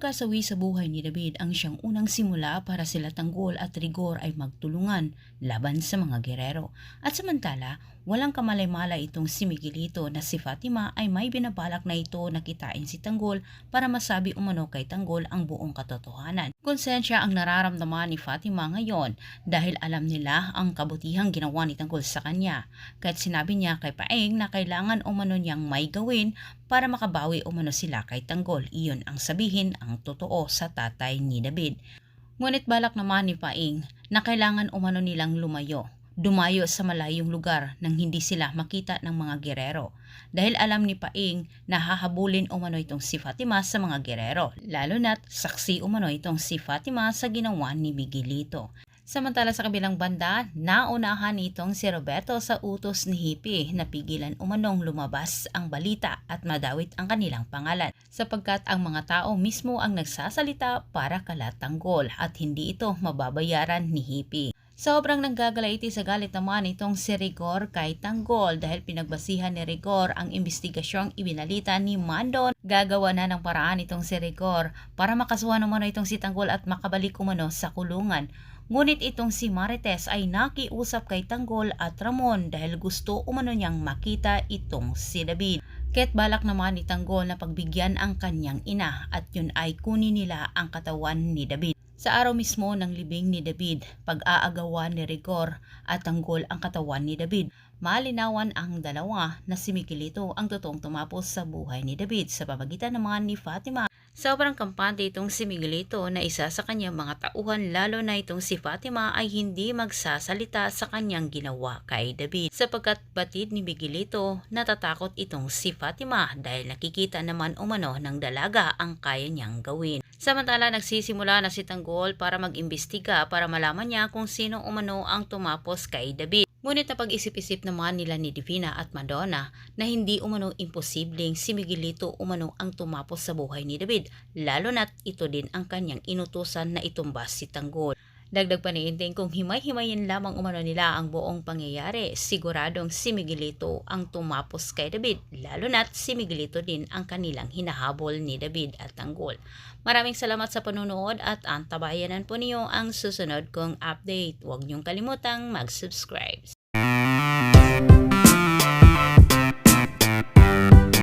pagkasawi sa buhay ni David ang siyang unang simula para sila Tanggol at Rigor ay magtulungan laban sa mga gerero. At samantala, walang kamalay-malay itong si Miguelito na si Fatima ay may binabalak na ito na kitain si Tanggol para masabi umano kay Tanggol ang buong katotohanan. Konsensya ang nararamdaman ni Fatima ngayon dahil alam nila ang kabutihang ginawa ni Tanggol sa kanya. Kahit sinabi niya kay Paeng na kailangan umano niyang may gawin para makabawi umano sila kay Tanggol. Iyon ang sabihin ang totoo sa tatay ni David. Ngunit balak naman ni Paeng na kailangan umano nilang dumayo sa malayong lugar nang hindi sila makita ng mga gerero. Dahil alam ni Paeng na hahabulin umano itong si Fatima sa mga gerero, lalo na't saksi umano itong si Fatima sa ginawa ni Miguelito. Samantala sa kabilang banda, naunahan itong si Roberto sa utos ni Hippie na pigilan umanong lumabas ang balita at madawit ang kanilang pangalan sapagkat ang mga tao mismo ang nagsasalita para kalat Tanggol at hindi ito mababayaran ni Hippie. Sobrang nanggagalaiti sa galit naman itong si Rigor kay Tanggol dahil pinagbasihan ni Rigor ang investigasyong ibinalita ni Mandon. Gagawa na ng paraan itong si Rigor para makasuhan umano itong si Tanggol at makabalik umano sa kulungan. Ngunit itong si Marites ay nakiusap kay Tanggol at Ramon dahil gusto umano niyang makita itong si David. Kaya't balak naman ni Tanggol na pagbigyan ang kanyang ina at yun ay kunin nila ang katawan ni David. Sa araw mismo ng libing ni David, pag-aagawan ni Rigor at Tanggol ang katawan ni David. Malinawan ang dalawa na si Miguelito ang totoong tumapos sa buhay ni David sa pamagitan naman ni Fatima. Sobrang kampante itong si Miguelito na isa sa kanyang mga tauhan lalo na itong si Fatima ay hindi magsasalita sa kanyang ginawa kay David. Sapagkat batid ni Miguelito, natatakot itong si Fatima dahil nakikita naman umano ng dalaga ang kaya niyang gawin. Samantala nagsisimula na si Tanggol para mag-imbestiga para malaman niya kung sino umano ang tumapos kay David. Ngunit napag-isip-isip naman nila ni Divina at Madonna na hindi umano imposibleng si Miguelito umano ang tumapos sa buhay ni David, lalo na't ito din ang kanyang inutusan na itumbas si Tanggol. Dagdag pa ni Inting kung himay-himayin lamang umano nila ang buong pangyayari, siguradong si Miguelito ang tumapos kay David, lalo na't si Miguelito din ang kanilang hinahabol ni David at Tanggol. Maraming salamat sa panonood at antabayanan po niyo ang susunod kong update. Huwag niyong kalimutang mag-subscribe.